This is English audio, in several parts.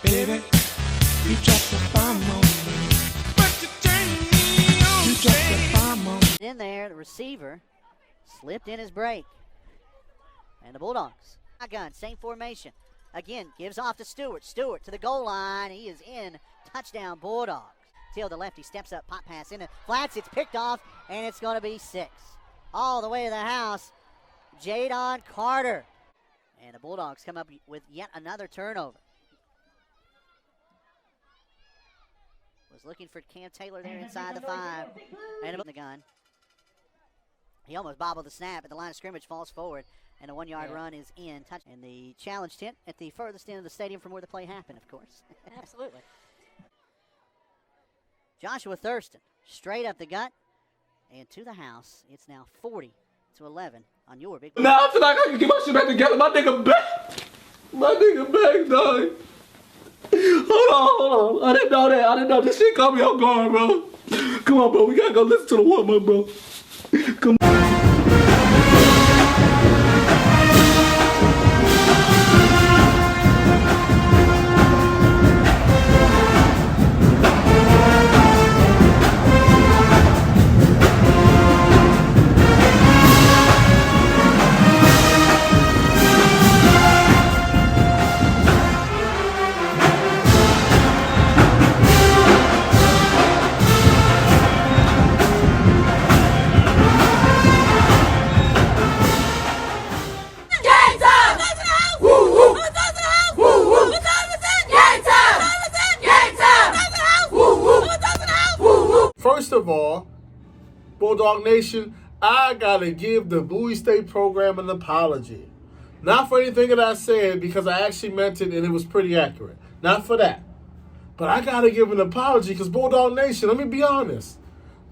Baby, you dropped the bomb on me. But you turned me on. You dropped the bomb on me. In there, the receiver slipped in his break. And the Bulldogs, shotgun, same formation. Again, gives off to Stewart. Stewart to the goal line. He is in. Touchdown, Bulldogs. Till the left, he steps up, pop pass into flats. It's picked off, and it's going to be 6. All the way to the house, Jadon Carter. And the Bulldogs come up with yet another turnover. Was looking for Cam Taylor there inside the 5. And the gun. He almost bobbled the snap, and the line of scrimmage falls forward. And a 1-yard run is in. Touch in the challenge tent at the furthest end of the stadium from where the play happened, of course. Absolutely. Joshua Thurston, straight up the gut and to the house. It's now 40-11 on your big. Now I feel like I can get my shit back together. My nigga back. My nigga back, dog. Hold on. I didn't know that. I didn't know this shit caught me off guard, bro. Come on, bro. We gotta go listen to the warm-up, bro. Come on. First of all, Bulldog Nation, I gotta give the Bowie State program an apology. Not for anything that I said, because I actually meant it and it was pretty accurate. Not for that. But I gotta give an apology because Bulldog Nation, let me be honest.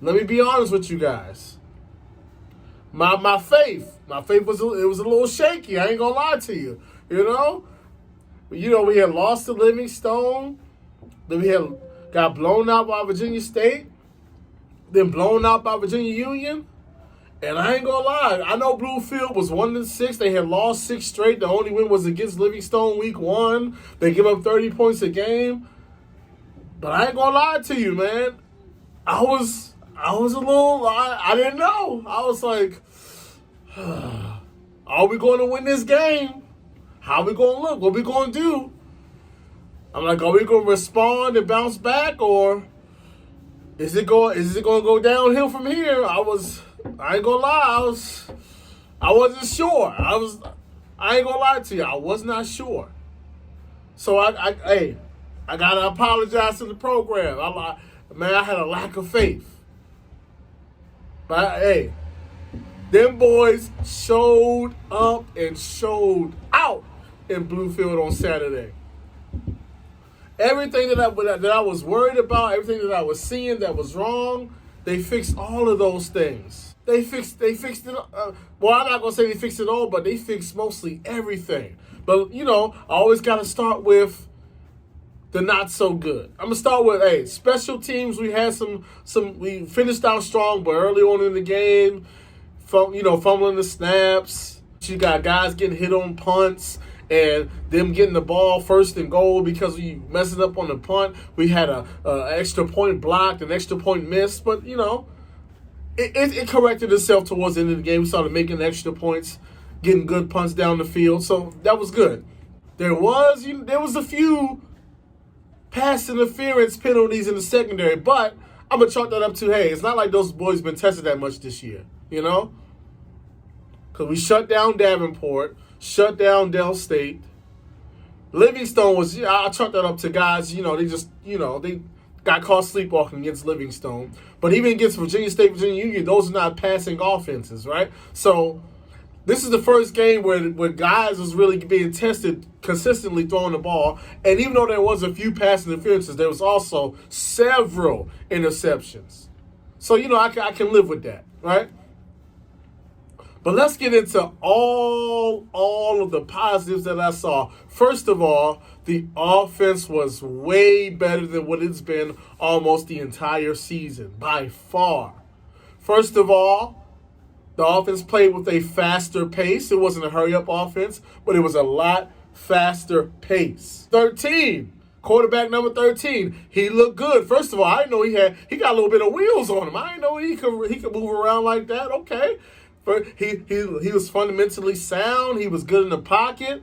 Let me be honest with you guys. My faith was a little shaky. I ain't gonna lie to you. You know, we had lost to Livingstone. Then we had got blown out by Virginia State. Then blown out by Virginia Union. And I ain't gonna lie, I know Bluefield was 1-6. They had lost 6 straight. The only win was against Livingstone week 1. They give up 30 points a game. But I ain't gonna lie to you, man. I was a little, I didn't know. I was like, are we going to win this game? How we going to look? What we going to do? I'm like, are we going to respond and bounce back, or is it going to go downhill from here? I ain't gonna lie, I wasn't sure. I ain't gonna lie to you, I was not sure. So I gotta apologize to the program. I had a lack of faith. But hey, them boys showed up and showed out in Bluefield on Saturday. Everything that I was worried about, everything that I was seeing that was wrong, they fixed all of those things. They fixed it. Well, I'm not going to say they fixed it all, but they fixed mostly everything. But, I always got to start with the not so good. I'm going to start with, special teams. We had we finished out strong, but early on in the game, fumbling the snaps. You got guys getting hit on punts and them getting the ball first and goal because we messing up on the punt. We had a extra point blocked, an extra point missed, but, it corrected itself towards the end of the game. We started making extra points, getting good punts down the field, so that was good. There was a few pass interference penalties in the secondary, but I'm going to chalk that up to, it's not like those boys been tested that much this year, Because we shut down Davenport, shut down Del State. Livingstone was, I chalk that up to guys, they got caught sleepwalking against Livingstone. But even against Virginia State, Virginia Union, those are not passing offenses, right? So this is the first game where guys was really being tested consistently throwing the ball. And even though there was a few pass interferences, there was also several interceptions. So, I can live with that, right? But let's get into all of the positives that I saw. First of all, the offense was way better than what it's been almost the entire season, by far. First of all, the offense played with a faster pace. It wasn't a hurry-up offense, but it was a lot faster pace. 13 Quarterback number 13, he looked good. First of all, I didn't know he got a little bit of wheels on him. I didn't know he could move around like that. Okay, but he was fundamentally sound. He was good in the pocket.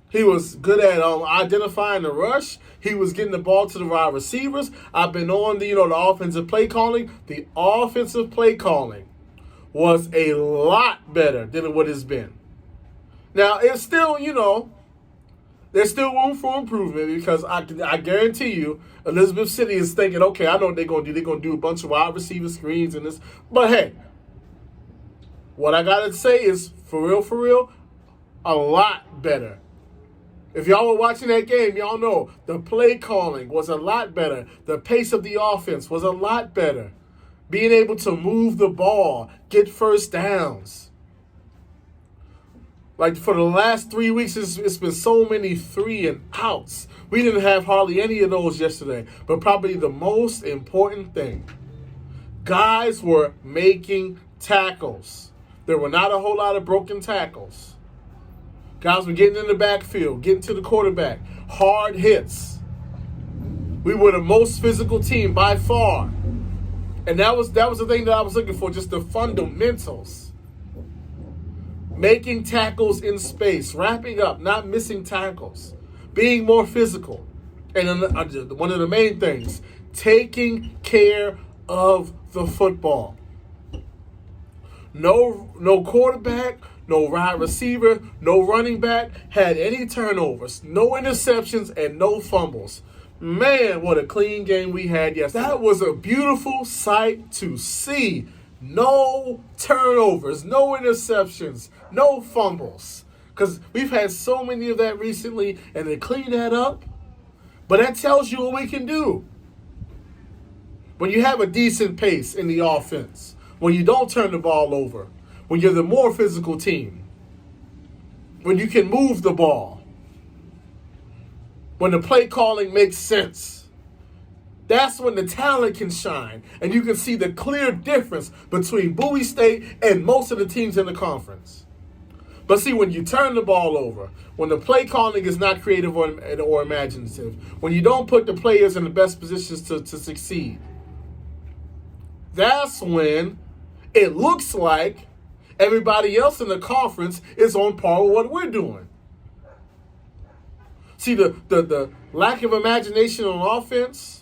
He was good at identifying the rush. He was getting the ball to the wide receivers. I've been on the offensive play calling. The offensive play calling was a lot better than what it's been. Now it's still there's still room for improvement because I guarantee you Elizabeth City is thinking, okay, I know what they're going to do. They're going to do a bunch of wide receiver screens and this. But, hey, what I got to say is, for real, a lot better. If y'all were watching that game, y'all know the play calling was a lot better. The pace of the offense was a lot better. Being able to move the ball, get first downs. Like for the last 3 weeks, it's been so many 3 and outs. We didn't have hardly any of those yesterday. But probably the most important thing, guys were making tackles. There were not a whole lot of broken tackles. Guys were getting in the backfield, getting to the quarterback, hard hits. We were the most physical team by far. And that was the thing that I was looking for, just the fundamentals. Making tackles in space, wrapping up, not missing tackles, being more physical. And one of the main things, taking care of the football. No quarterback, no wide receiver, no running back had any turnovers, no interceptions, and no fumbles. Man, what a clean game we had yesterday. That was a beautiful sight to see. No turnovers, no interceptions, no fumbles. Because we've had so many of that recently, and they clean that up. But that tells you what we can do. When you have a decent pace in the offense, when you don't turn the ball over, when you're the more physical team, when you can move the ball, when the play calling makes sense. That's when the talent can shine, and you can see the clear difference between Bowie State and most of the teams in the conference. But see, when you turn the ball over, when the play calling is not creative or imaginative, when you don't put the players in the best positions to succeed, that's when it looks like everybody else in the conference is on par with what we're doing. See, the lack of imagination on offense,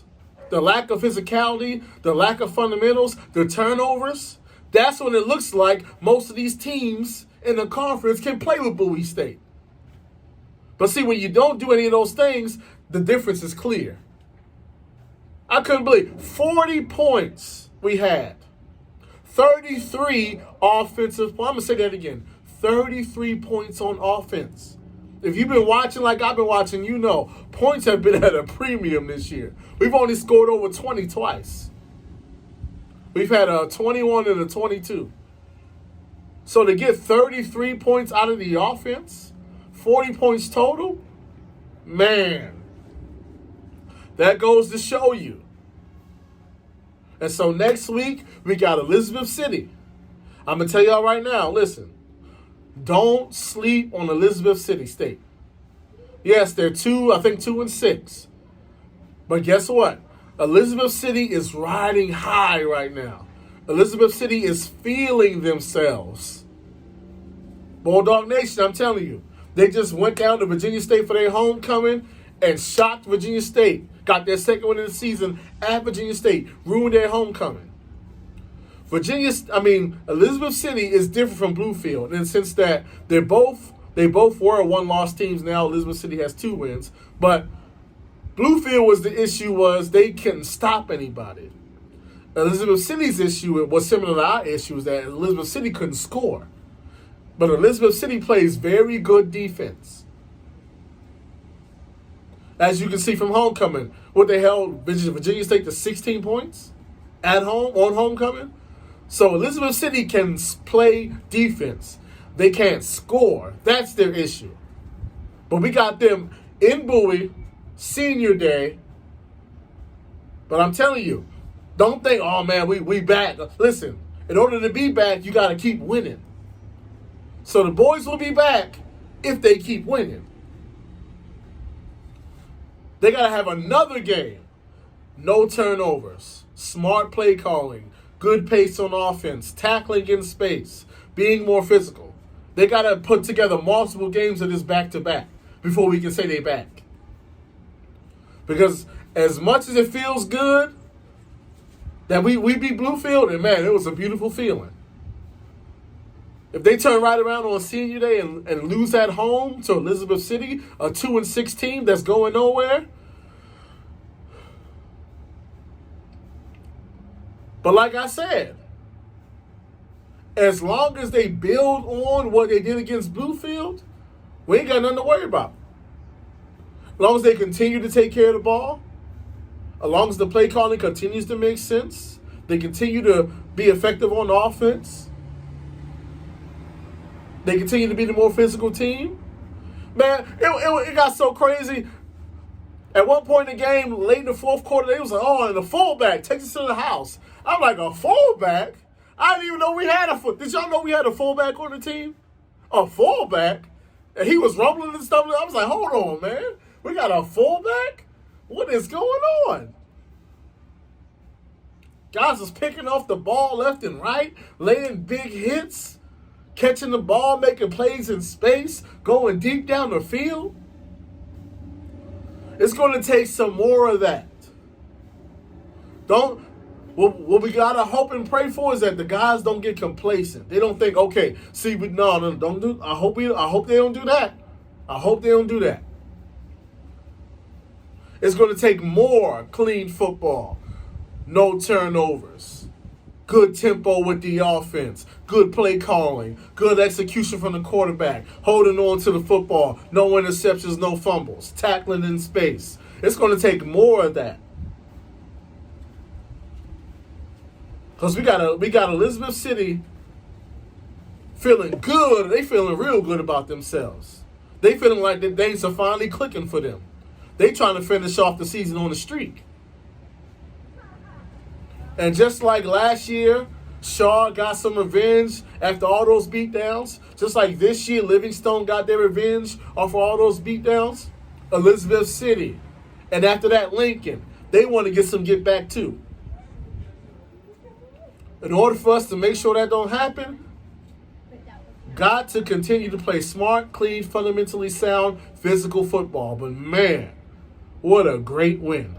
the lack of physicality, the lack of fundamentals, the turnovers, that's when it looks like most of these teams in the conference can play with Bowie State. But see, when you don't do any of those things, the difference is clear. I couldn't believe 40 points we had. 33 offensive points. I'm going to say that again. 33 points on offense. If you've been watching like I've been watching, you know points have been at a premium this year. We've only scored over 20 twice. We've had a 21 and a 22. So to get 33 points out of the offense, 40 points total, man, that goes to show you. And so next week, we got Elizabeth City. I'm going to tell y'all right now, listen. Don't sleep on Elizabeth City State. Yes, they're 2-6. But guess what? Elizabeth City is riding high right now. Elizabeth City is feeling themselves. Bulldog Nation, I'm telling you. They just went down to Virginia State for their homecoming and shocked Virginia State. Got their second win of the season at Virginia State. Ruined their homecoming. Elizabeth City is different from Bluefield in the sense that they both were one-loss teams. Now Elizabeth City has 2 wins. But Bluefield the issue was they couldn't stop anybody. Elizabeth City's issue was similar to our issue, is that Elizabeth City couldn't score. But Elizabeth City plays very good defense. As you can see from homecoming, what they held Virginia State to 16 points at home on homecoming. So Elizabeth City can play defense. They can't score. That's their issue. But we got them in Bowie, senior day. But I'm telling you, don't think, oh man, we back. Listen, in order to be back, you got to keep winning. So the boys will be back if they keep winning. They got to have another game. No turnovers, smart play calling, good pace on offense, tackling in space, being more physical. They got to put together multiple games of this back-to-back before we can say they back. Because as much as it feels good that we beat Bluefield, and man, it was a beautiful feeling. If they turn right around on senior day and lose at home to Elizabeth City, a 2-6 team that's going nowhere. But like I said, as long as they build on what they did against Bluefield, we ain't got nothing to worry about. As long as they continue to take care of the ball, as long as the play calling continues to make sense, they continue to be effective on offense, they continue to be the more physical team. Man, it got so crazy. At one point in the game, late in the fourth quarter, they was like, oh, and the fullback takes us to the house. I'm like, a fullback? I didn't even know we had a fullback. Did y'all know we had a fullback on the team? A fullback? And he was rumbling and stuff. I was like, hold on, man. We got a fullback? What is going on? Guys was picking off the ball left and right, laying big hits, catching the ball, making plays in space, going deep down the field. It's going to take some more of that. What we got to hope and pray for is that the guys don't get complacent. They don't think, okay, see, no, don't do. I hope they don't do that. I hope they don't do that. It's going to take more clean football, no turnovers, good tempo with the offense, good play calling, good execution from the quarterback, holding on to the football, no interceptions, no fumbles, tackling in space. It's going to take more of that. Because we got Elizabeth City feeling good. They feeling real good about themselves. They feeling like the things are finally clicking for them. They trying to finish off the season on a streak. And just like last year, Shaw got some revenge after all those beatdowns. Just like this year, Livingstone got their revenge off all those beatdowns. Elizabeth City. And after that, Lincoln. They want to get back too. In order for us to make sure that don't happen, got to continue to play smart, clean, fundamentally sound, physical football. But man, what a great win.